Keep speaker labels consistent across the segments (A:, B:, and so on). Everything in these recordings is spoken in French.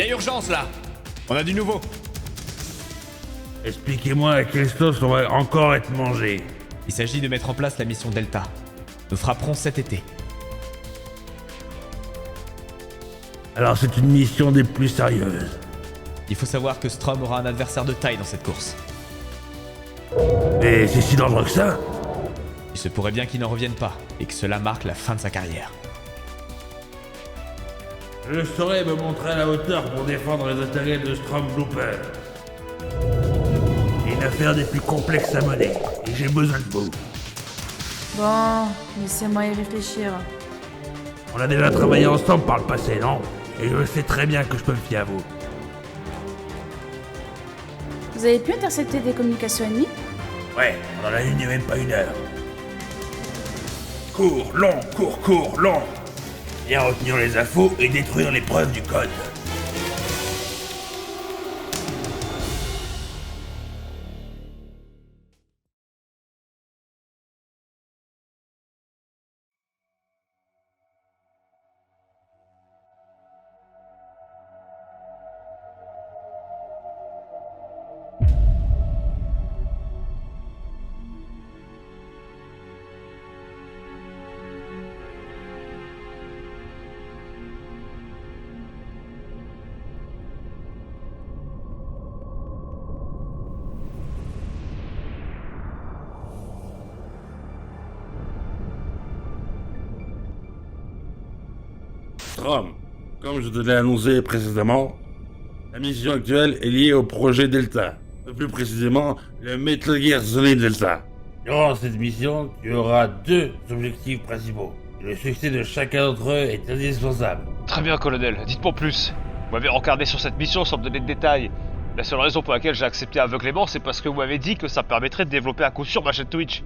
A: a urgence là. On a du nouveau.
B: Expliquez-moi à quelle sauce on va encore être mangé.
A: Il s'agit de mettre en place la mission Delta. Nous frapperons cet été.
B: Alors c'est une mission des plus sérieuses.
A: Il faut savoir que Strom aura un adversaire de taille dans cette course.
B: Mais c'est si dangereux que ça?
A: Il se pourrait bien qu'il n'en revienne pas, et que cela marque la fin de sa carrière.
B: Je saurais me montrer à la hauteur pour défendre les intérêts de Strom Blooper. C'est une affaire des plus complexes à mener, et j'ai besoin de vous.
C: Bon, laissez-moi y réfléchir.
B: On a déjà travaillé ensemble par le passé, non? Et je sais très bien que je peux me fier à vous.
C: Vous avez pu intercepter des communications ennemies?
B: Ouais, on en a une il n'y a même pas une heure. Cours, long. Bien retenir les infos et détruire les preuves du code. Strom, comme je te l'ai annoncé précédemment, la mission actuelle est liée au projet Delta. Plus précisément, le Metal Gear Solid Delta. Durant cette mission, tu auras deux objectifs principaux. Le succès de chacun d'entre eux est indispensable.
D: Très bien, colonel, dites-moi plus. Vous m'avez rencardé sur cette mission sans me donner de détails. La seule raison pour laquelle j'ai accepté aveuglément, c'est parce que vous m'avez dit que ça permettrait de développer à coup sûr ma chaîne Twitch.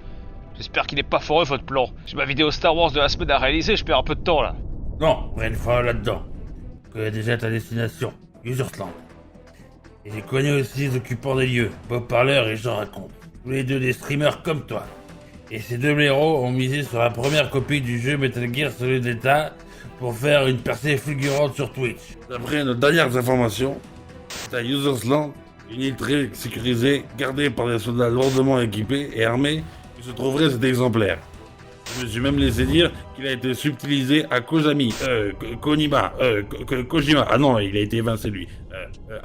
D: J'espère qu'il n'est pas foreux votre plan. J'ai ma vidéo Star Wars de la semaine à réaliser, je perds un peu de temps là.
B: Non, rien de fois là-dedans. Je connais déjà ta destination, Usersland. Et j'ai connu aussi les occupants des lieux, Bob Parler et Jean Raconte. Tous les deux des streamers comme toi. Et ces deux blaireaux ont misé sur la première copie du jeu Metal Gear Solid Delta pour faire une percée fulgurante sur Twitch. D'après nos dernières informations, c'est à Usersland, une île très sécurisée, gardée par des soldats lourdement équipés et armés, que se trouverait cet exemplaire. Je me suis même laissé dire qu'il a été subtilisé à Kojima, ah non, il a été évincé lui,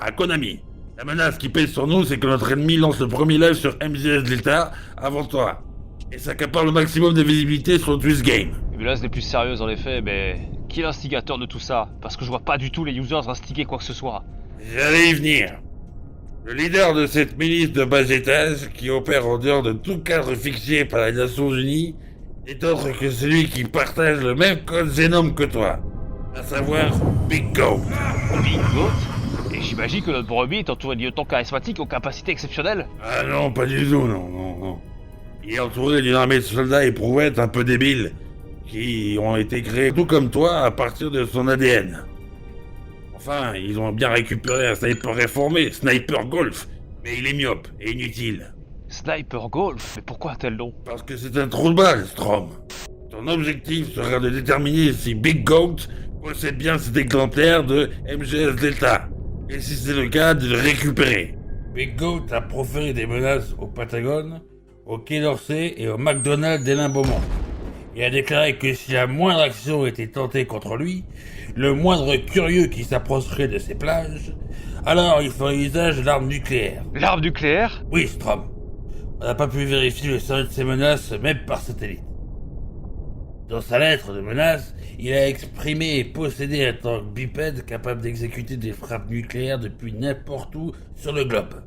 B: à Konami. La menace qui pèse sur nous, c'est que notre ennemi lance le premier live sur MGS Delta avant toi, et s'accapare le maximum de visibilité sur Twitch Game.
D: Une menace des plus sérieuses en effet, mais qui est l'instigateur de tout ça? Parce que je vois pas du tout les users instiguer quoi que ce soit.
B: J'allais y venir. Le leader de cette milice de bas étage, qui opère en dehors de tout cadre fixé par les Nations Unies, est autre que celui qui partage le même code Xenome que toi, à savoir Big Goat.
D: Big Goat? Et j'imagine que notre brebis est entouré de lieutenants charismatiques aux capacités exceptionnelles.
B: Ah non, pas du tout, non. Il est entouré d'une armée de soldats éprouvettes un peu débiles, qui ont été créés tout comme toi à partir de son ADN. Enfin, ils ont bien récupéré un sniper réformé, Sniper Golf, mais il est myope et inutile.
D: Sniper Golf? Mais pourquoi un tel nom?
B: Parce que c'est un trou de balle, Strom. Ton objectif sera de déterminer si Big Goat possède bien cet exemplaire de MGS Delta, et si c'est le cas, de le récupérer. Big Goat a proféré des menaces au Patagone, au Quai d'Orsay et au McDonald's d'Hénin-Beaumont. Il a déclaré que si la moindre action était tentée contre lui, le moindre curieux qui s'approcherait de ses plages, alors il ferait usage de l'arme nucléaire.
D: L'arme nucléaire?
B: Oui, Strom. On n'a pas pu vérifier le sérieux de ces menaces, même par satellite. Dans sa lettre de menace, il a exprimé posséder un tank bipède capable d'exécuter des frappes nucléaires depuis n'importe où sur le globe.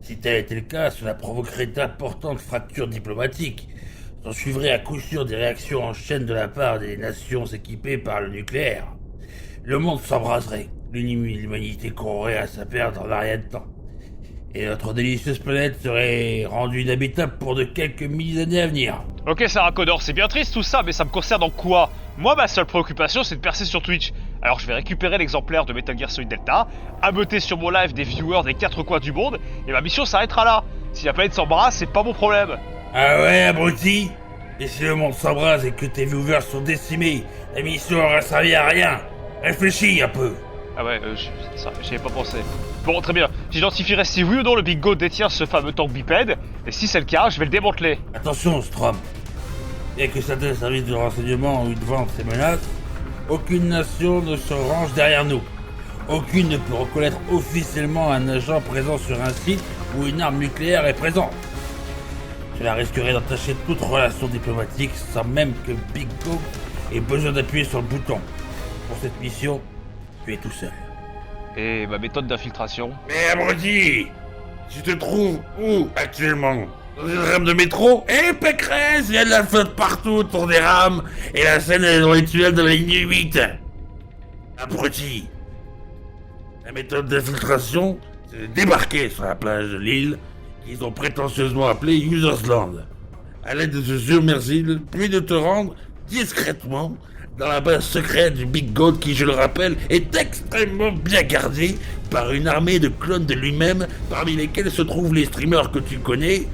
B: Si tel était le cas, cela provoquerait d'importantes fractures diplomatiques. S'en suivraient à coup sûr des réactions en chaîne de la part des nations équipées par le nucléaire. Le monde s'embraserait, l'humanité courrait à sa perte en un rien de temps. Et notre délicieuse planète serait rendue inhabitable pour de quelques milliers d'années à venir.
D: Ok Sarah Connor, c'est bien triste tout ça, mais ça me concerne en quoi? Moi ma seule préoccupation c'est de percer sur Twitch. Alors je vais récupérer l'exemplaire de Metal Gear Solid Delta, ameuter sur mon live des viewers des 4 coins du monde, et ma mission s'arrêtera là. Si la planète s'embrasse, c'est pas mon problème.
B: Ah ouais, abruti? Et si le monde s'embrase et que tes viewers sont décimés, la mission aura servi à rien. Réfléchis un peu.
D: Ah ouais, ça, j'y avais pas pensé. Bon, très bien. J'identifierai si oui ou non le Big Goat détient ce fameux tank bipède, et si c'est le cas, je vais le démanteler.
B: Attention, Strom. Bien que certains services de renseignement ou de vente ces menaces, aucune nation ne se range derrière nous. Aucune ne peut reconnaître officiellement un agent présent sur un site où une arme nucléaire est présente. Cela risquerait d'entacher toute relation diplomatique sans même que Big Goat ait besoin d'appuyer sur le bouton. Pour cette mission, tu es tout seul.
D: Et ma méthode d'infiltration?
B: Mais abruti, tu te trouves où actuellement? Dans une rame de métro? Eh Pécresse, il y a de la flotte partout autour des rames, et la scène est dans les tunnels de la ligne 8. Abruti. La méthode d'infiltration, c'est de débarquer sur la plage de l'île, qu'ils ont prétentieusement appelée Usersland, à l'aide de ce submersible, puis de te rendre discrètement dans la base secrète du Big Goat qui, je le rappelle, est extrêmement bien gardée par une armée de clones de lui-même, parmi lesquels se trouvent les streamers que tu connais,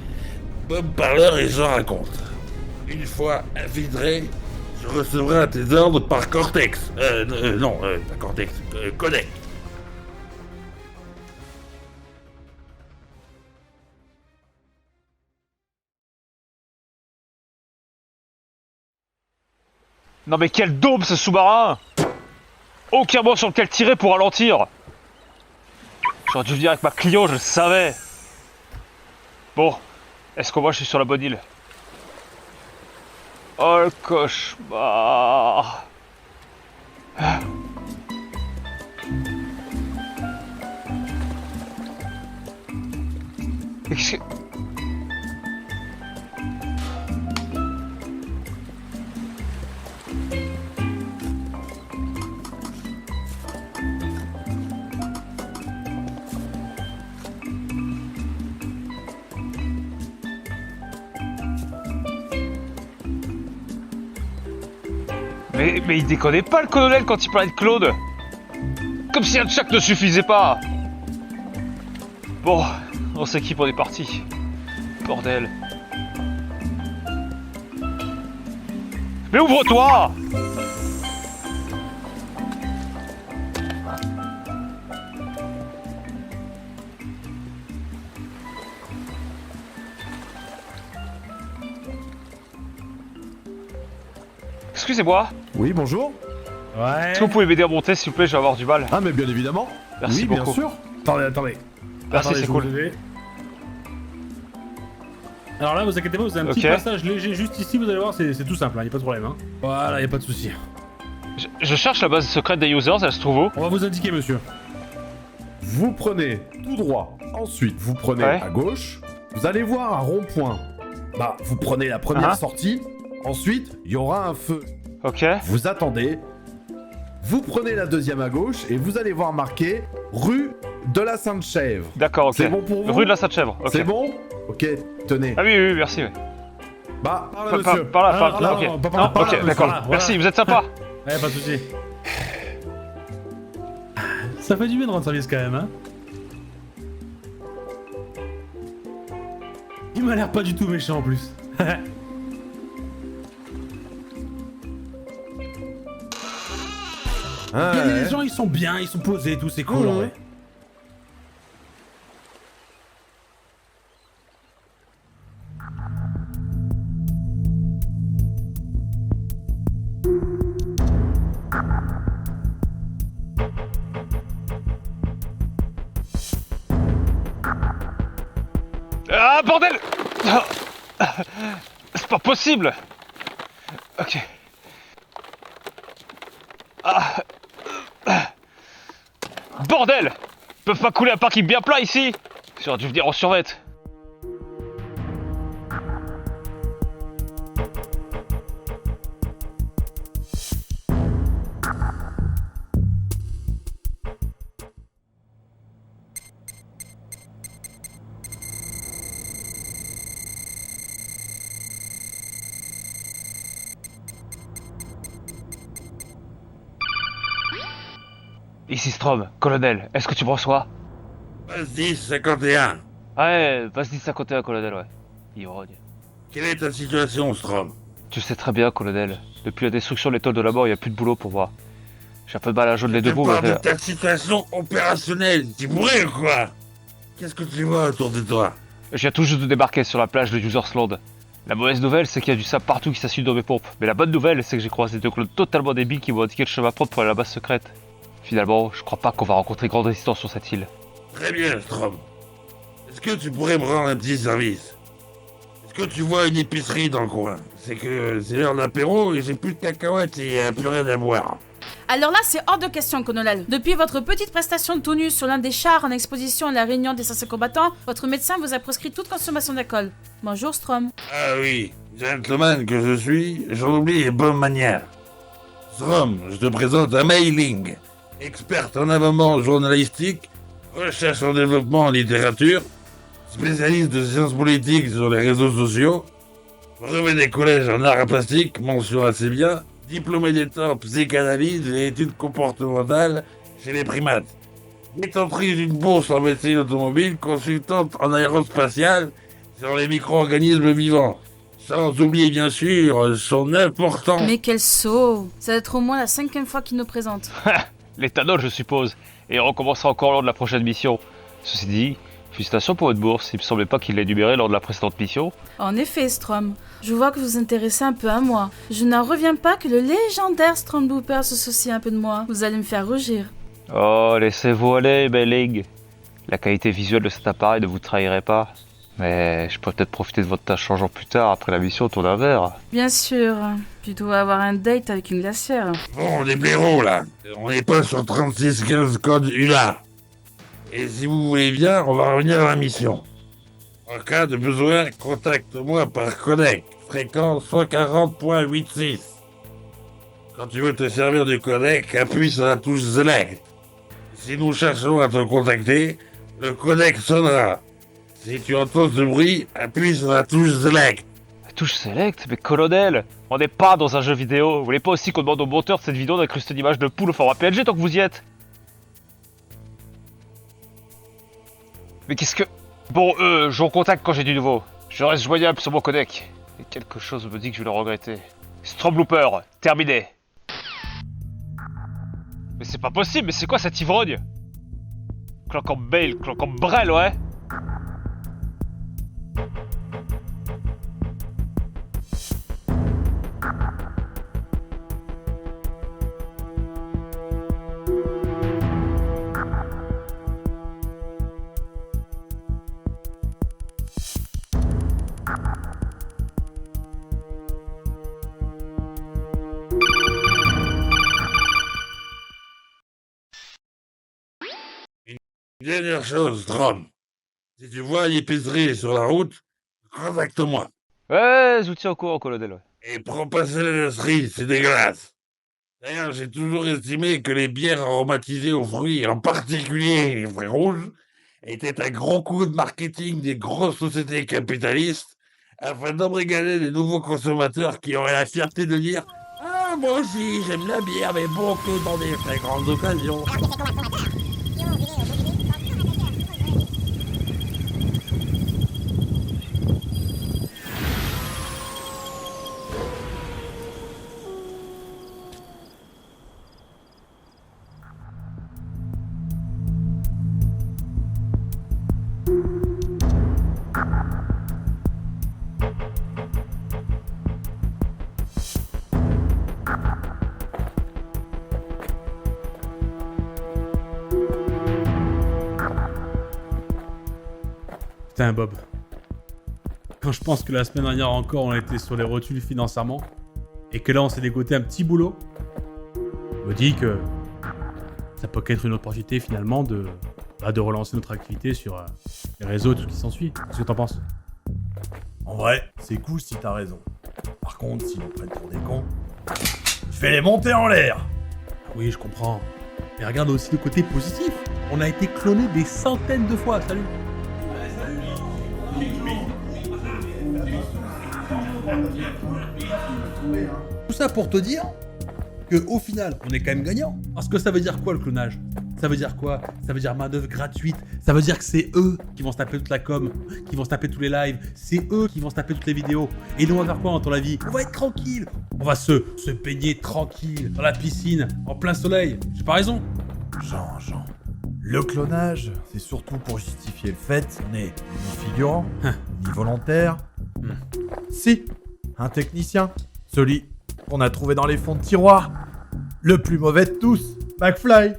B: Bob Parler et Jean Raconte. Une fois infiltré, je recevrai tes ordres par Cortex. Non, pas Cortex, Codec.
D: Non mais quel daube ce sous-marin! Aucun mot sur lequel tirer pour ralentir! J'aurais dû venir avec ma Clio, je le savais! Bon, est-ce que moi je suis sur la bonne île? Oh le cauchemar! Qu'est-ce que... Mais il déconnait pas le colonel quand il parlait de Claude. Comme si un tchac ne suffisait pas. Bon, on s'équipe, on est parti. Bordel. Mais ouvre-toi! Excusez-moi,
E: Oui, bonjour.
F: Ouais.
D: est-ce que vous pouvez m'aider à monter s'il vous plaît, je vais avoir du mal.
E: Ah, mais bien évidemment.
D: Merci
E: oui,
D: beaucoup.
E: bien sûr.
F: Attendez.
D: Merci, c'est
F: je
D: cool.
F: vais vous aider. Alors là, vous inquiétez pas, vous avez un petit
D: Ok.
F: passage léger juste ici, vous allez voir, c'est tout simple, hein, y a pas de problème. Hein. Voilà, y a pas de souci.
D: Je cherche la base secrète des users, elle se trouve où?
F: On va vous indiquer, monsieur.
E: Vous prenez tout droit. Ensuite, vous prenez
D: Ouais.
E: à gauche. Vous allez voir un rond-point. Bah, vous prenez la première
D: Ah.
E: sortie. Ensuite, il y aura un feu.
D: Ok.
E: Vous attendez. Vous prenez la deuxième à gauche et vous allez voir marqué rue de la Sainte-Chèvre.
D: D'accord, ok.
E: C'est bon pour vous?
D: Rue de la Sainte-Chèvre, ok.
E: C'est bon? Ok, tenez.
D: Ah oui, merci. Oui.
E: Bah, par là,
D: Par
E: monsieur.
D: là,
F: Ah,
D: par là,
F: non,
D: ok.
F: non, pas
D: Non,
F: par là,
D: ok,
F: monsieur,
D: d'accord.
F: voilà.
D: Merci, vous êtes sympa.
F: Ouais, pas de souci. Ça fait du bien de rendre service quand même, hein. Il m'a l'air pas du tout méchant en plus.
E: Ah,
F: Bien,
E: ouais.
F: les gens ils sont bien, ils sont posés, tout c'est cool.
E: Mhm.
F: en vrai.
D: Ah, bordel! C'est pas possible! Ok. Ah. Bordel! Ils peuvent pas couler un parking bien plat ici! J'aurais dû venir en survette. Ici Strom, colonel, est-ce que tu me reçois?
B: Vas-y, 51.
D: Ouais, vas-y 51, colonel, ouais. Il rogne.
B: Quelle est ta situation, Strom?
D: Tu sais très bien, colonel. Depuis la destruction de l'étoile de la mort, il n'y a plus de boulot pour moi. J'ai un peu de mal à joindre les deux
B: Je
D: bouts,
B: parle
D: mais...
B: de ta situation opérationnelle. Tu pourrais ou quoi? Qu'est-ce que tu vois autour de toi?
D: Je viens tout juste de débarquer sur la plage de Usersland. La mauvaise nouvelle, c'est qu'il y a du sable partout qui s'assume dans mes pompes. Mais la bonne nouvelle, c'est que j'ai croisé deux clones totalement débiles qui m'ont indiqué le chemin propre pour aller à la base secrète. Finalement, je crois pas qu'on va rencontrer grande résistance sur cette île.
B: Très bien, Strom. Est-ce que tu pourrais me rendre un petit service? Est-ce que tu vois une épicerie dans le coin? C'est que c'est l'heure d'apéro et j'ai plus de cacahuètes et plus rien à boire.
C: Alors là, c'est hors de question, colonel. Depuis votre petite prestation de tout nu sur l'un des chars en exposition à la réunion des anciens combattants, votre médecin vous a prescrit toute consommation d'alcool. Bonjour, Strom.
B: Ah oui, gentleman que je suis, j'en oublie les bonnes manières. Strom, je te présente un mailing. Experte en armement journalistique, recherche en développement en littérature, spécialiste de sciences politiques sur les réseaux sociaux, brevet des collèges en arts plastiques, mention assez bien, diplômé d'état en psychanalyse et études comportementales chez les primates, détentrice d'une bourse en médecine automobile, consultante en aérospatiale sur les micro-organismes vivants, sans oublier bien sûr son important...
C: Mais quel saut! Ça doit être au moins la 5e fois qu'il nous présente.
D: L'éthanol, je suppose. Et on recommencera encore lors de la prochaine mission. Ceci dit, félicitations pour votre bourse. Il me semblait pas qu'il l'ait énuméré lors de la précédente mission.
C: En effet, Strom. Je vois que vous vous intéressez un peu à moi. Je n'en reviens pas que le légendaire Stormblooper se soucie un peu de moi. Vous allez me faire rougir.
D: Oh, laissez-vous aller, Belling. La qualité visuelle de cet appareil ne vous trahirait pas. Mais je pourrais peut-être profiter de votre tâche changeant plus tard, après la mission, autour d'un verre.
C: Bien sûr. Plutôt avoir un date avec une glacière.
B: Bon, les blaireaux là, on n'est pas sur 3615 code ULA. Et si vous voulez bien, on va revenir à la mission. En cas de besoin, contacte-moi par codec, fréquence 140.86. Quand tu veux te servir du codec, appuie sur la touche Select. Si nous cherchons à te contacter, le codec sonnera. Si tu entends ce bruit, appuie sur la touche Select.
D: La touche Select? Mais colonel, on n'est pas dans un jeu vidéo. Vous voulez pas aussi qu'on demande au monteur de cette vidéo d'incruster une image de poule au format PNG tant que vous y êtes? Mais qu'est-ce que... Bon, je vous contacte quand j'ai du nouveau. Je reste joignable sur mon codec. Et quelque chose me dit que je vais le regretter. Stormblooper, terminé. Mais c'est pas possible, mais c'est quoi cette ivrogne? Clank en Bale, Clank en Brel, ouais.
B: Dernière chose, Strom. Si tu vois une épicerie sur la route, contacte-moi.
D: Ouais, je vous tiens au courant, colonel, ouais.
B: Et prends pas céleri, c'est dégueulasse. D'ailleurs, j'ai toujours estimé que les bières aromatisées aux fruits, en particulier les fruits rouges, étaient un gros coup de marketing des grosses sociétés capitalistes afin d'embrigader les nouveaux consommateurs qui auraient la fierté de dire « Ah, moi aussi, j'aime la bière, mais bon que dans des très grandes occasions. »
F: Putain, Bob. Quand je pense que la semaine dernière encore, on a été sur les rotules financièrement, et que là, on s'est dégoté un petit boulot, je me dis que ça peut être une opportunité finalement de relancer notre activité sur les réseaux et tout ce qui s'ensuit. Qu'est-ce que t'en penses?
G: En vrai, c'est cool si t'as raison. Par contre, s'ils nous prennent pour des cons, je vais les monter en l'air.
F: Oui, je comprends. Mais regarde aussi le côté positif. On a été cloné des centaines de fois. Salut. Tout ça pour te dire que au final, on est quand même gagnant. Parce que ça veut dire quoi le clonage? Ça veut dire quoi? Ça veut dire main-d'œuvre gratuite. Ça veut dire que c'est eux qui vont se taper toute la com, qui vont se taper tous les lives. C'est eux qui vont se taper toutes les vidéos. Et nous, on va faire quoi dans ton avis? On va être tranquille. On va se baigner tranquille dans la piscine, en plein soleil. J'ai pas raison?
G: Jean. Le clonage, c'est surtout pour justifier le fait qu'on est ni figurant, ni volontaire. Si, un technicien. Celui qu'on a trouvé dans les fonds de tiroir. Le plus mauvais de tous, McFly.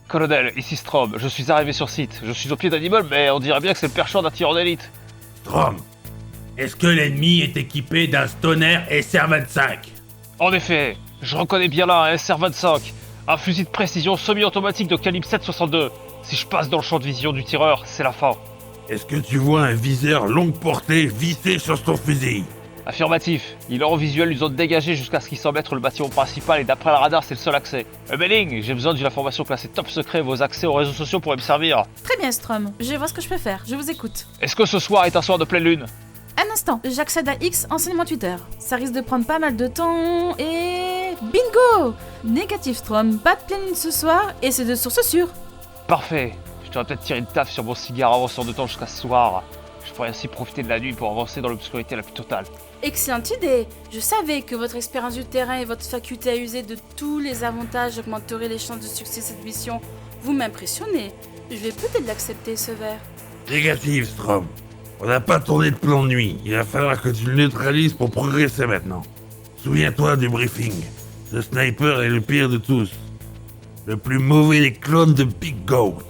D: Colonel, ici Strom, je suis arrivé sur site. Je suis au pied d'un immeuble, mais on dirait bien que c'est le percheur d'un tireur d'élite.
B: Strom, est-ce que l'ennemi est équipé d'un Stoner SR-25?
D: En effet, je reconnais bien là un SR-25, un fusil de précision semi-automatique de calibre 7,62. Si je passe dans le champ de vision du tireur, c'est la fin.
B: Est-ce que tu vois un viseur longue portée vissé sur ton fusil?
D: Affirmatif, il est en visuel une zone dégagée jusqu'à ce qu'il semble être le bâtiment principal et d'après le radar c'est le seul accès. Belling, j'ai besoin d'une information classée top secret, vos accès aux réseaux sociaux pourraient me servir.
C: Très bien, Strom. Je vais voir ce que je peux faire. Je vous écoute.
D: Est-ce que ce soir est un soir de pleine lune?
C: Un instant, j'accède à X, enseignement Twitter. Ça risque de prendre pas mal de temps et... Bingo! Négatif, Strom. Pas de pleine lune ce soir et c'est de source sûre.
D: Parfait. Je devrais peut-être tirer une taf sur mon cigare avançant de temps jusqu'à ce soir. Je pourrais ainsi profiter de la nuit pour avancer dans l'obscurité la plus totale.
C: Excellente idée. Je savais que votre expérience du terrain et votre faculté à user de tous les avantages augmenteraient les chances de succès de cette mission. Vous m'impressionnez. Je vais peut-être l'accepter, ce verre.
B: Négatif, Strom. On n'a pas tourné de plan de nuit. Il va falloir que tu le neutralises pour progresser maintenant. Souviens-toi du briefing. Ce sniper est le pire de tous. Le plus mauvais des clones de Big Goat.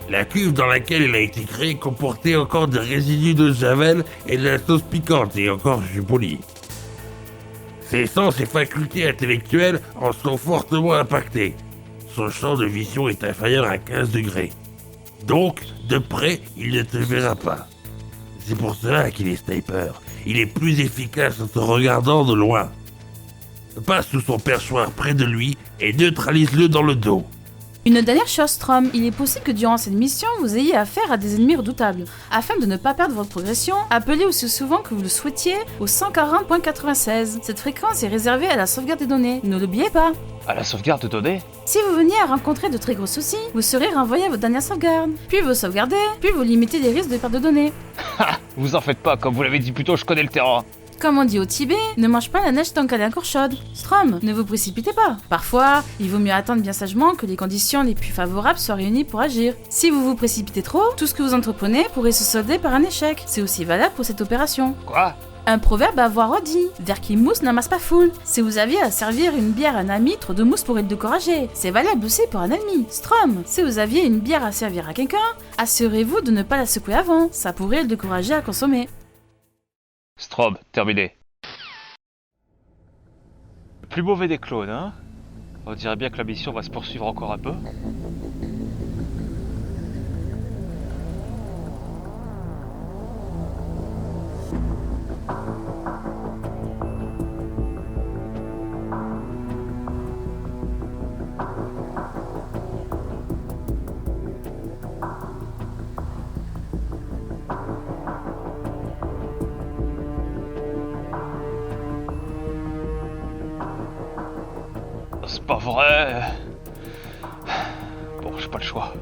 B: La cuve dans laquelle il a été créé comportait encore des résidus de javel et de la sauce piquante, et encore je suis poli. Ses sens et facultés intellectuelles en sont fortement impactés. Son champ de vision est inférieur à 15 degrés. Donc, de près, il ne te verra pas. C'est pour cela qu'il est sniper. Il est plus efficace en te regardant de loin. Passe sous son perchoir près de lui et neutralise-le dans le dos.
C: Une dernière chose, Strom, il est possible que durant cette mission, vous ayez affaire à des ennemis redoutables. Afin de ne pas perdre votre progression, appelez aussi souvent que vous le souhaitiez au 140.96. Cette fréquence est réservée à la sauvegarde des données, ne l'oubliez pas.
D: À la sauvegarde de données?
C: Si vous veniez à rencontrer de très gros soucis, vous serez renvoyé à votre dernière sauvegarde. Puis vous sauvegardez, puis vous limitez les risques de perte de données.
D: Vous en faites pas, comme vous l'avez dit plus tôt, je connais le terrain.
C: Comme on dit au Tibet, ne mange pas la neige tant qu'elle est encore chaude. Strom, ne vous précipitez pas. Parfois, il vaut mieux attendre bien sagement que les conditions les plus favorables soient réunies pour agir. Si vous vous précipitez trop, tout ce que vous entreprenez pourrait se solder par un échec. C'est aussi valable pour cette opération.
D: Quoi?
C: Un proverbe à avoir redit, vers qui mousse n'amasse pas foule. Si vous aviez à servir une bière à un ami, trop de mousse pourrait le décourager. C'est valable aussi pour un ennemi. Strom, si vous aviez une bière à servir à quelqu'un, assurez-vous de ne pas la secouer avant. Ça pourrait le décourager à consommer.
D: Strom, terminé. Le plus mauvais des clones, hein? On dirait bien que la mission va se poursuivre encore un peu. C'est pas vrai. Bon, j'ai pas le choix.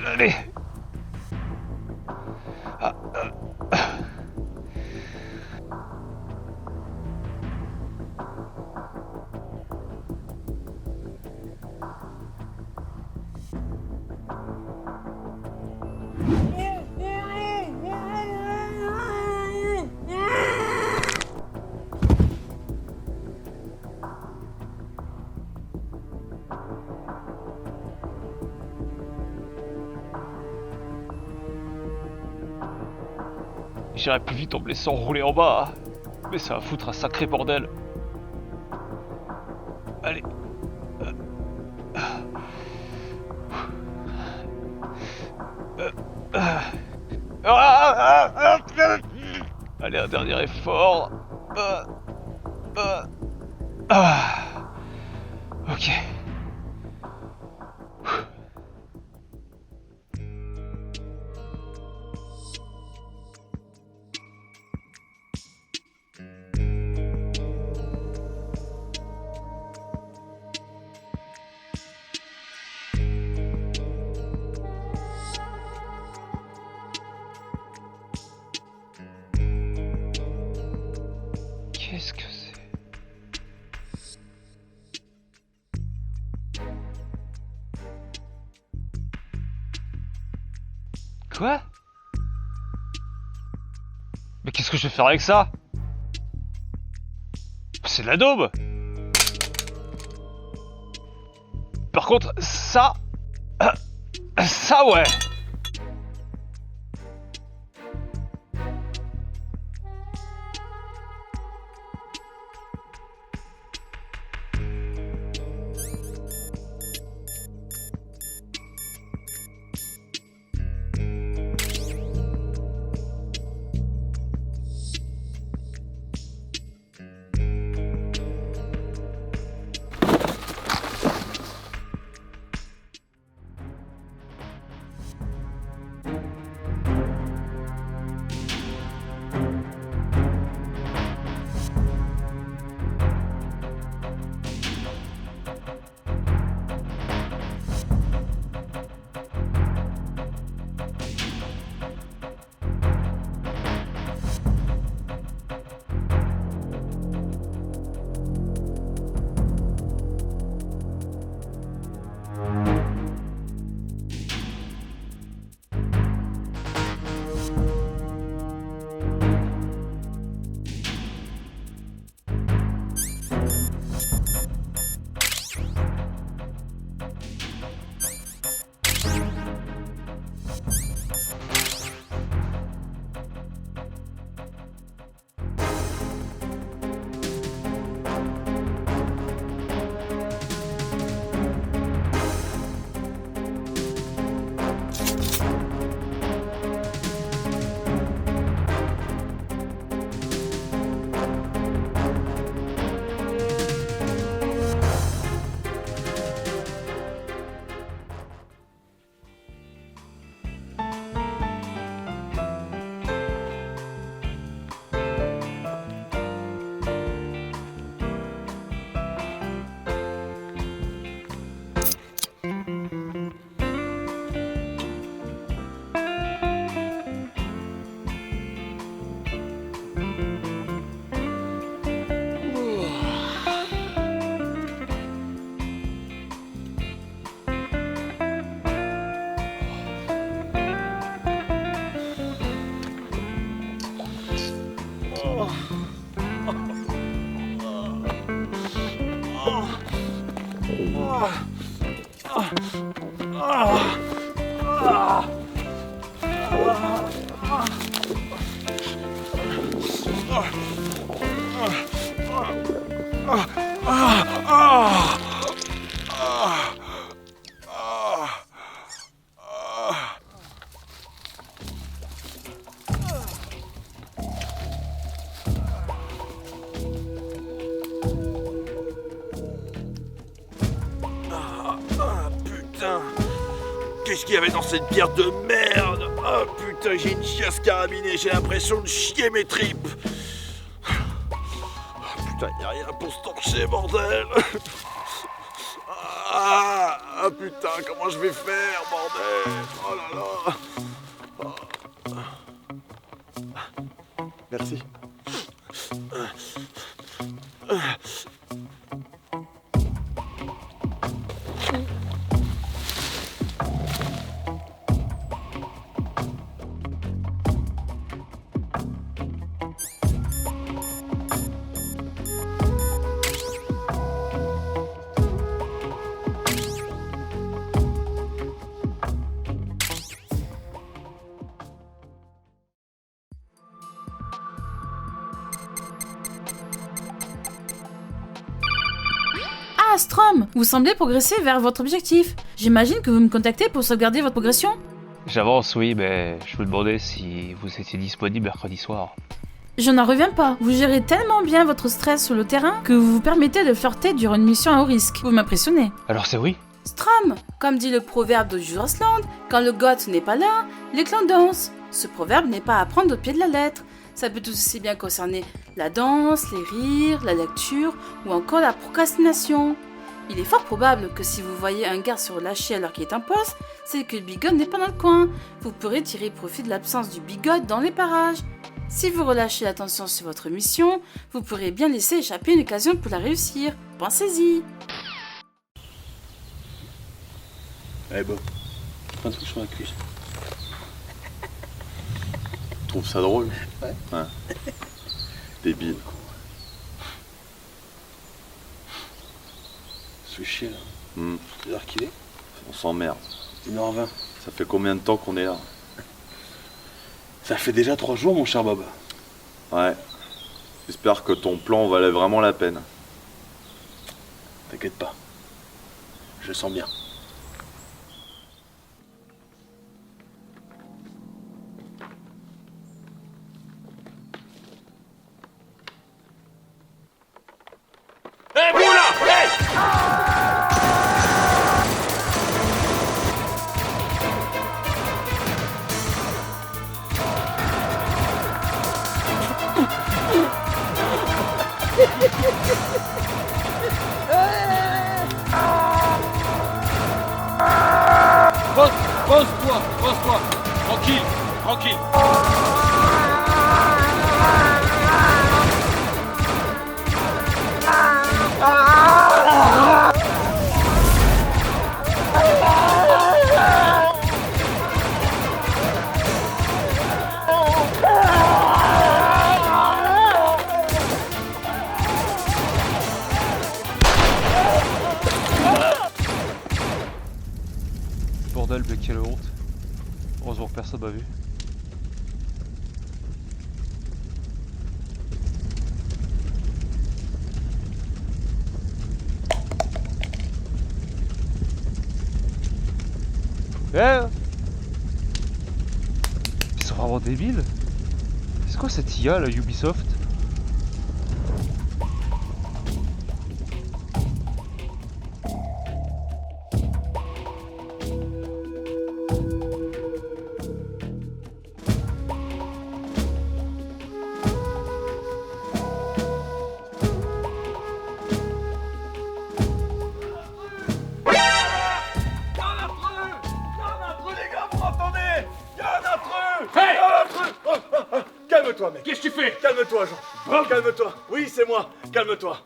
D: Allez. j'irai plus vite en me laissant rouler en bas. Mais ça va foutre un sacré bordel. Allez. Allez, un dernier effort. Ok. Qu'est-ce que c'est? Quoi? Mais qu'est-ce que je vais faire avec ça? C'est de la daube! Par contre, ça... ça ouais!
H: Qu'est-ce qu'il y avait dans cette bière de merde? Oh putain, j'ai une chiasse carabinée, j'ai l'impression de chier mes tripes. Oh, putain, y'a rien pour se torcher, bordel. Ah putain, comment je vais faire, bordel? Oh là là. Merci.
C: Ah, Strom, vous semblez progresser vers votre objectif. J'imagine que vous me contactez pour sauvegarder votre progression?
D: J'avance, oui, mais je me demandais si vous étiez disponible mercredi soir.
C: Je n'en reviens pas. Vous gérez tellement bien votre stress sur le terrain que vous vous permettez de flirter durant une mission à haut risque. Vous m'impressionnez.
D: Alors c'est oui?
C: Strom, comme dit le proverbe de Jurasland, quand le goth n'est pas là, les clans dansent. Ce proverbe n'est pas à prendre au pied de la lettre. Ça peut tout aussi bien concerner la danse, les rires, la lecture ou encore la procrastination. Il est fort probable que si vous voyez un gars se relâcher alors qu'il est en poste, c'est que le bigot n'est pas dans le coin. Vous pourrez tirer profit de l'absence du bigot dans les parages. Si vous relâchez l'attention sur votre mission, vous pourrez bien laisser échapper une occasion pour la réussir. Pensez-y.
H: Eh Bob, un truc sur la cuisse. Tu trouves ça drôle? Ouais. Débile. Ce chien là. C'est l'heure qu'il est? On s'emmerde. 1h20. Ça fait combien de temps qu'on est là? Ça fait déjà 3 jours, mon cher Bob. Ouais. J'espère que ton plan valait vraiment la peine. T'inquiète pas. Je le sens bien.
I: Eh, vous là! Hey! Pose-toi! Tranquille!
D: Bordel, mais quelle honte. Heureusement que personne m'a vu. Ils sont vraiment débiles. C'est quoi cette IA là, Ubisoft?
H: Calme-toi, mec.
I: Qu'est-ce que tu fais?
H: Calme-toi, Jean. Calme-toi. Oui, c'est moi. Calme-toi.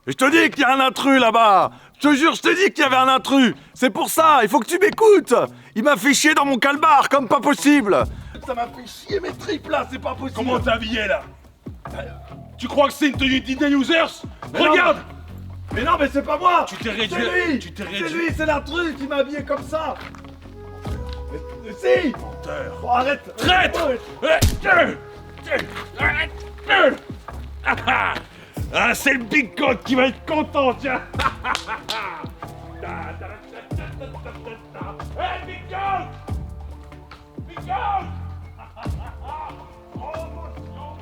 H: Je te dis qu'il y a un intrus là-bas. Je te jure, je te dis qu'il y avait un intrus. C'est pour ça, il faut que tu m'écoutes. Il m'a fait chier dans mon calbar, comme pas possible. Ça m'a fait chier mes tripes là, c'est pas possible.
I: Comment t'es habillé là? Tu crois que c'est une tenue Disney Users? Regarde!
H: Mais non, mais c'est pas moi.
I: Tu t'es réduit.
H: C'est lui.
I: Tu t'es
H: C'est
I: réduit.
H: lui, c'est l'intrus qui m'a habillé comme ça. Mais si.
I: Menteur.
H: Oh, arrête.
I: Traître! Ah, c'est le Big God qui va être content, tiens! Hey, Big God! Big God! Promotion!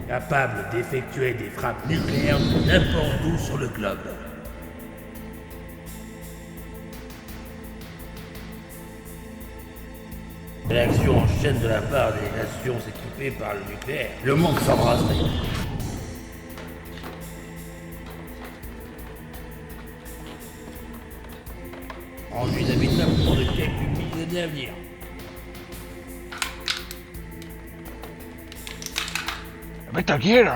B: Capable d'effectuer des frappes nucléaires de n'importe où sur le globe. Réaction en chaîne de la part des nations équipées par le nucléaire. Le monde s'embraserait. Rendu inhabitable pour de quelques milliers d'années à venir.
D: Mais ta gueule!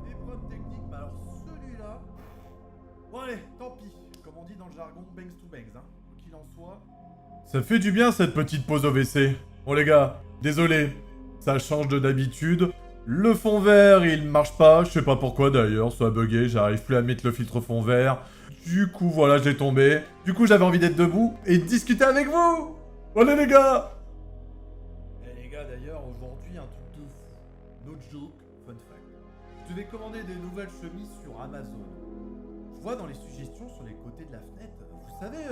E: Une épreuve technique, mais alors celui-là... Bon allez, tant pis. Comme on dit dans le jargon, bangs to bangs, hein. Qu'il en soit... Ça fait du bien cette petite pause au WC. Bon les gars, désolé. Ça change de d'habitude. Le fond vert, il marche pas. Je sais pas pourquoi d'ailleurs, ça a bugué. J'arrive plus à mettre le filtre fond vert. Du coup, voilà, je l'ai tombé. Du coup, j'avais envie d'être debout et de discuter avec vous. Allez les gars. Eh les gars, d'ailleurs, aujourd'hui, un truc de fou. No joke, fun fact. Je devais commander des nouvelles chemises sur Amazon. Je vois dans les suggestions sur les côtés de la fenêtre, vous savez,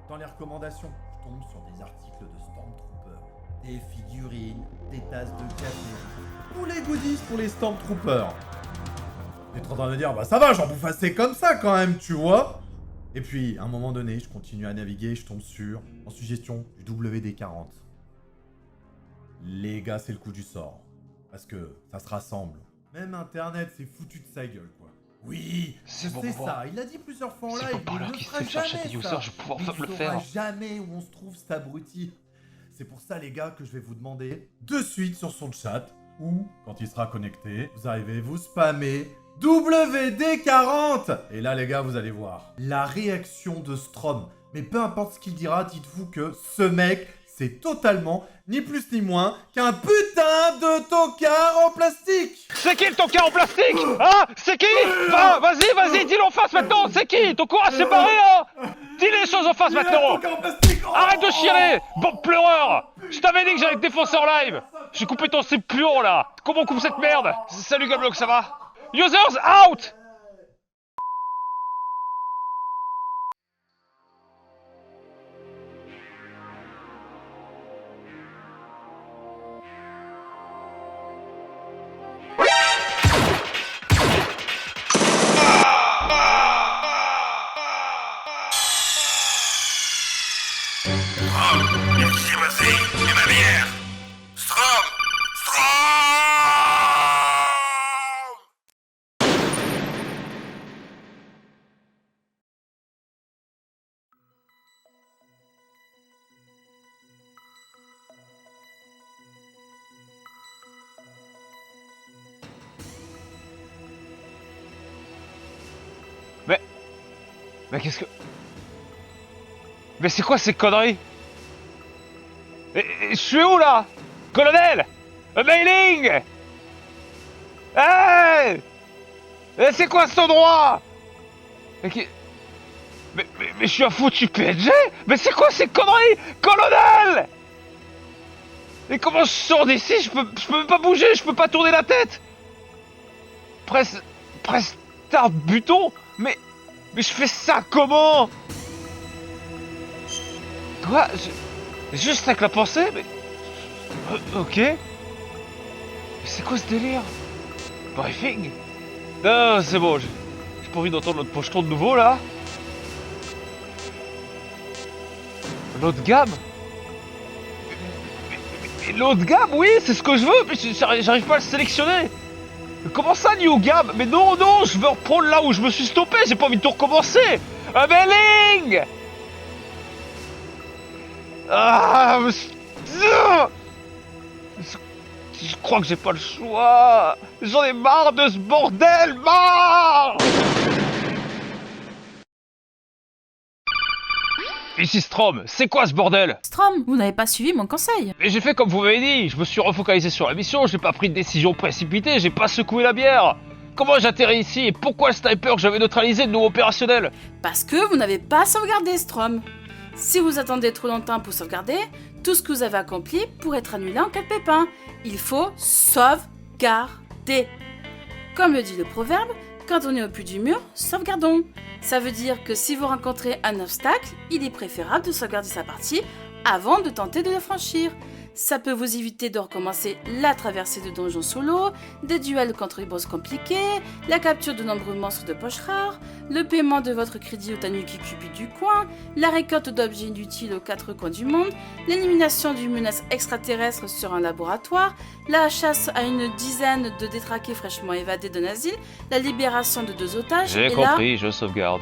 E: dans les recommandations, je tombe sur des articles de Stormtroopers, des figurines, des tasses de café, tous les goodies pour les Stormtroopers. J'étais en train de me dire, bah ça va, j'en bouffe assez comme ça quand même, tu vois. Et puis, à un moment donné, je continue à naviguer, je tombe sur, en suggestion, du WD-40. Les gars, c'est le coup du sort. Parce que ça se rassemble. Même Internet, c'est foutu de sa gueule, quoi. Oui,
D: C'est bon,
E: c'est
D: bon.
E: ça. Il a dit plusieurs fois en
D: C'est
E: live.
D: bon par
E: mais
D: l'heure
E: il ne
D: qu'il
E: fera
D: sait chercher
E: jamais
D: des users,
E: ça.
D: je vais pouvoir
E: Mais
D: le
E: il
D: faire.
E: saura jamais où on se trouve cet abruti. C'est pour ça, les gars, que je vais vous demander de suite sur son chat, ou quand il sera connecté, vous arrivez, vous spammez WD-40. Et là, les gars, vous allez voir la réaction de Strom. Mais peu importe ce qu'il dira, dites-vous que ce mec, c'est totalement, ni plus ni moins, qu'un putain de tocard en plastique.
D: C'est qui le tocard en plastique? Hein? C'est qui? Vas-y, dis-le en face maintenant! C'est qui? Ton courage s'est barré, hein? Dis les choses en face maintenant! Arrête de chialer! Bon pleureur! Je t'avais dit que j'allais te défoncer en live! J'ai coupé ton slip plus haut là! Comment on coupe cette merde? Salut Gablock, ça va? Users out! Mais qu'est-ce que... Mais c'est quoi ces conneries? Je suis où là? Colonel! A mailing! Hey! C'est quoi cet endroit? Mais je suis un foutu PNG? Mais c'est quoi ces conneries? Colonel! Mais comment je sors d'ici? Je peux même pas bouger, je peux pas tourner la tête! Presse start bouton? Mais je fais ça comment? Quoi? Juste avec la pensée? Mais... ok. Mais c'est quoi ce délire? Briefing? Non, c'est bon, j'ai pas envie d'entendre notre pocheton de nouveau là. L'eau de gamme? Mais l'eau de gamme, oui, c'est ce que je veux, mais j'arrive pas à le sélectionner. Mais comment ça, new gamme? Mais non, je veux reprendre là où je me suis stoppé, j'ai pas envie de tout recommencer. Un mailing! Ah, je crois que j'ai pas le choix. J'en ai marre de ce bordel, marre! Ici Strom, c'est quoi ce bordel?
C: Strom, vous n'avez pas suivi mon conseil.
D: Mais j'ai fait comme vous m'avez dit, je me suis refocalisé sur la mission, j'ai pas pris de décision précipitée, j'ai pas secoué la bière. Comment j'atterris ici et pourquoi le sniper que j'avais neutralisé est de nouveau opérationnel?
C: Parce que vous n'avez pas sauvegardé, Strom. Si vous attendez trop longtemps pour sauvegarder, tout ce que vous avez accompli pourrait être annulé en cas de pépin. Il faut sauvegarder. Comme le dit le proverbe, quand on est au puits du mur, sauvegardons. Ça veut dire que si vous rencontrez un obstacle, il est préférable de sauvegarder sa partie avant de tenter de le franchir. Ça peut vous éviter de recommencer la traversée de donjons solo, des duels contre les boss compliqués, la capture de nombreux monstres de poche rares, le paiement de votre crédit au Tanuki Cupid du coin, la récolte d'objets inutiles aux quatre coins du monde, l'élimination d'une menace extraterrestre sur un laboratoire, la chasse à une dizaine de détraqués fraîchement évadés d'un asile, la libération de 2 otages,
D: J'ai
C: et
D: compris, je sauvegarde.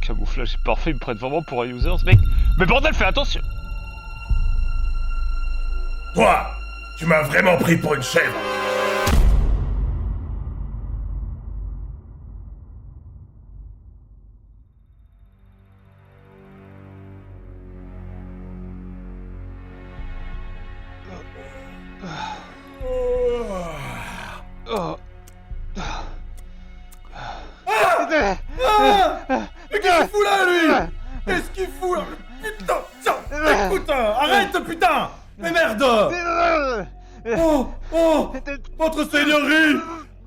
D: Camouflage est parfait, ils me prennent vraiment pour un user, ce mec. Mais bordel, fais attention!
I: Toi, tu m'as vraiment pris pour une chèvre.
E: Mais qu'est-ce qu'il fout là, lui? Qu'est-ce qu'il fout là? Putain, tiens, écoute, arrête, putain! Mais merde! Oh, oh, votre seigneurie!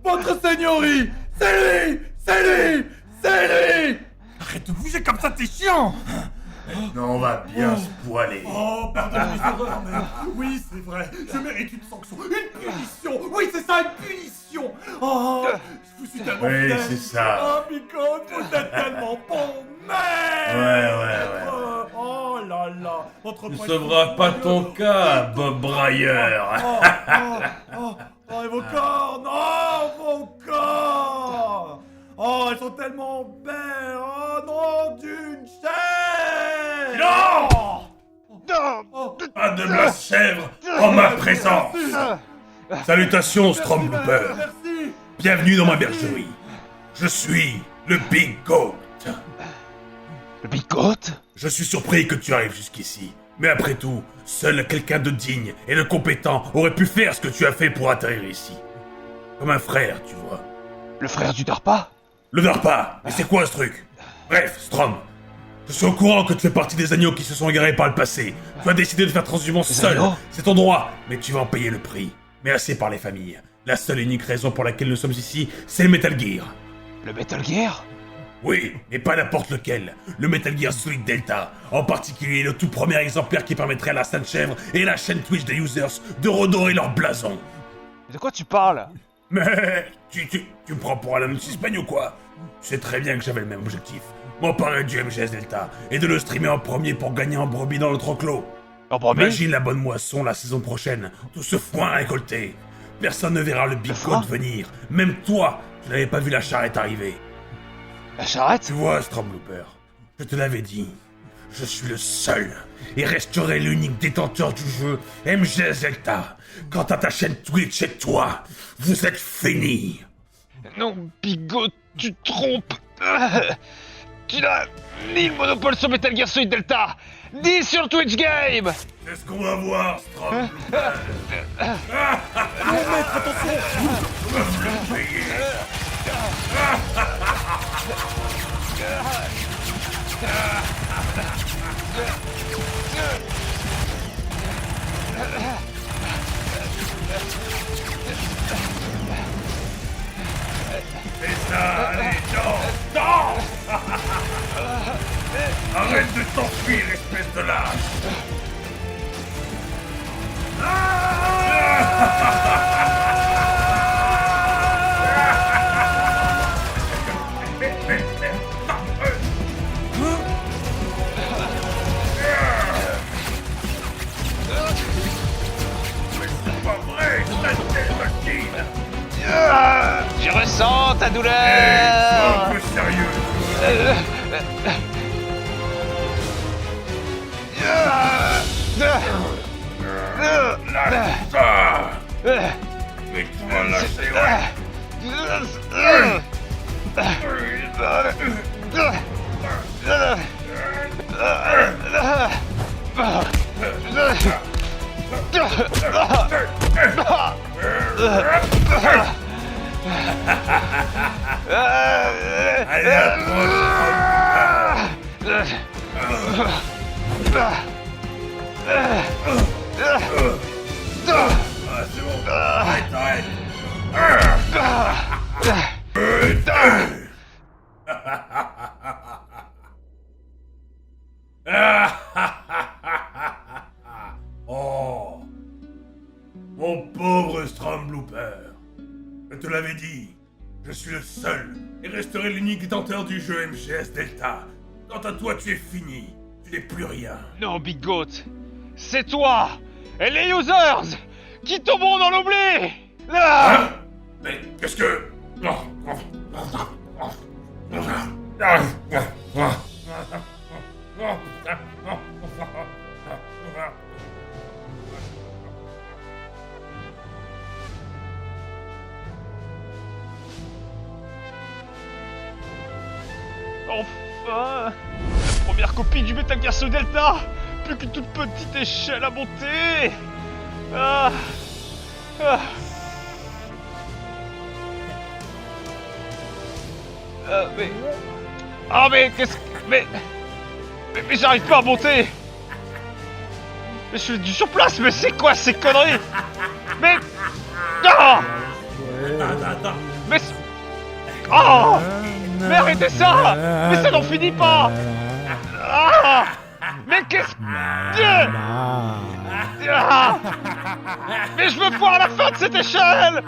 E: Votre seigneurie! C'est lui! C'est lui! C'est lui! Arrête de bouger comme ça, t'es chiant!
I: Non, on va bien se poiler.
E: Oh, pardonne mes erreurs, mais oui, c'est vrai, je mérite une sanction, une punition! Oui, c'est ça, une punition! Oh, je vous suis tellement
I: Oui,
E: fidèle.
I: c'est ça.
E: Oh, Picot, vous êtes tellement bon, merde!
I: Ouais.
E: Oh là là, votre
I: Tu
E: poing
I: sauveras
E: est
I: pas
E: trop
I: ton
E: moelleux.
I: cas, Bob Breyer.
E: Et vos corps, non, vos corps! Oh, elles sont tellement belles! Oh non, d'une chaîne!
I: Non!
E: Oh,
I: Pas de ma chèvre en ma présence. Salutations, Stormblooper.
E: Merci.
I: Bienvenue dans ma bergerie. Je suis le Big Goat.
D: Le Big Goat?
I: Je suis surpris que tu arrives jusqu'ici. Mais après tout, seul quelqu'un de digne et de compétent aurait pu faire ce que tu as fait pour atterrir ici. Comme un frère, tu vois.
D: Le frère du Darpa?
I: Le DARPA. Mais c'est quoi ce truc? Bref, Strom. Je suis au courant que tu fais partie des agneaux qui se sont égarés par le passé. Tu as décidé de faire transhumance seul.
D: agneaux?
I: C'est ton droit, mais tu vas en payer le prix. Mais assez par les familles. La seule et unique raison pour laquelle nous sommes ici, c'est le Metal Gear.
D: Le Metal Gear?
I: Oui, mais pas n'importe lequel. Le Metal Gear Solid Delta. En particulier le tout premier exemplaire qui permettrait à la Sainte Chèvre et la chaîne Twitch des users de redorer leur blason.
D: De quoi tu parles?
I: Mais tu me prends pour un homme suspect ou quoi? Tu sais très bien que j'avais le même objectif. M'emparer du MGS Delta et de le streamer en premier pour gagner en brebis dans notre enclos.
D: En premier?
I: Imagine la bonne moisson la saison prochaine, tout ce foin récolté. Personne ne verra le Big
D: foin?
I: Goat venir. Même toi, tu n'avais pas vu la charrette arriver.
D: La charrette?
I: Tu vois, Stormblooper, je te l'avais dit. Je suis le seul et resterai l'unique détenteur du jeu MGS Delta. Quant à ta chaîne Twitch et toi, vous êtes finis.
D: Non, Big Goat, tu te trompes. Tu n'as ni le monopole sur Metal Gear Solid Delta, ni sur Twitch Game.
I: C'est ce qu'on va voir, Stormblooper. C'est ça, allez, danse. Arrête de t'enfuir, espèce de lâche. C'est pas vrai, sale machine.
D: Je ressens ta
I: Sois
D: douleur.
I: un peu sérieux. Lâche ça. Mais tu vas lâcher, ouais. Allez, Ah, c'est bon. Arrête, arrête. Oh, mon pauvre Stormblooper. Je te l'avais dit, je suis le seul et resterai l'unique détenteur du jeu MGS Delta. Quant à toi, tu es fini. Tu n'es plus rien.
D: Non, Big Goat, c'est toi et les users qui tomberont dans l'oubli.
I: Hein? Mais qu'est-ce que...
D: Enfin, la première copie du Metal Gear Solid Delta, plus qu'une toute petite échelle à monter. Ah. Ah. Mais... Ah mais qu'est-ce que... Mais j'arrive pas à monter. Mais je suis du sur place, mais c'est quoi ces conneries? Mais... Ah. Mais... Oh. Mais arrêtez ça. Mais ça n'en finit pas. Ah. Mais qu'est-ce que... Ah. Mais je veux voir la fin de cette échelle.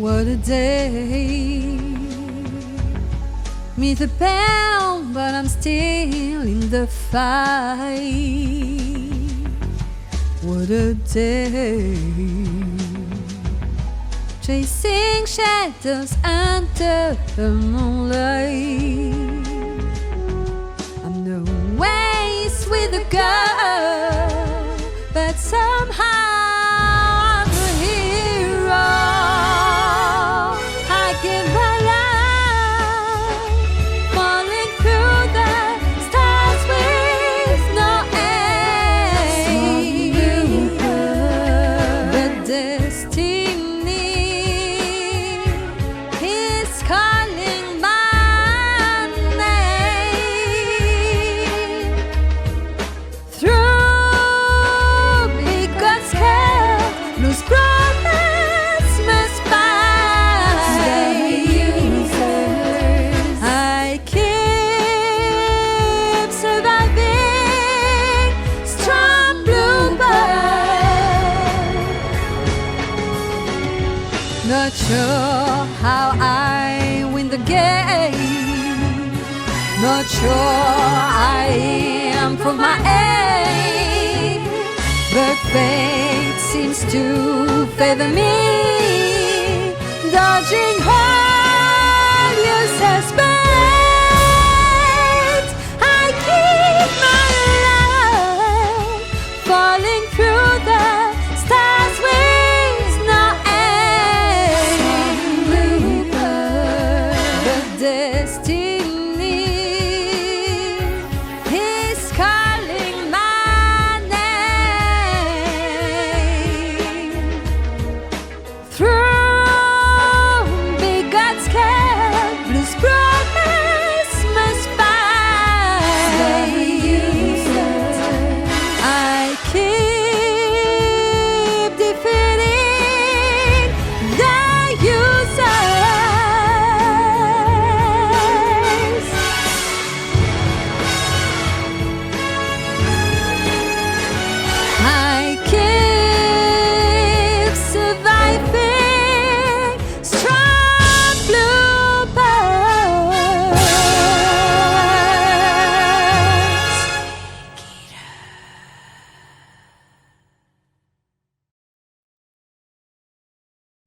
J: What a day. Meet the pound, but I'm still in the fight. What a day. Chasing shadows under the moonlight. I'm no ways with a girl, but somehow I'm a hero. I give my life, falling through the stars with no aim. But destiny is calling my name. Through big God's scared, lose promise must I keep surviving, strong bluebird. Not sure how I win the game. Not sure I am from my aim. But fate seems to favor me, dodging her.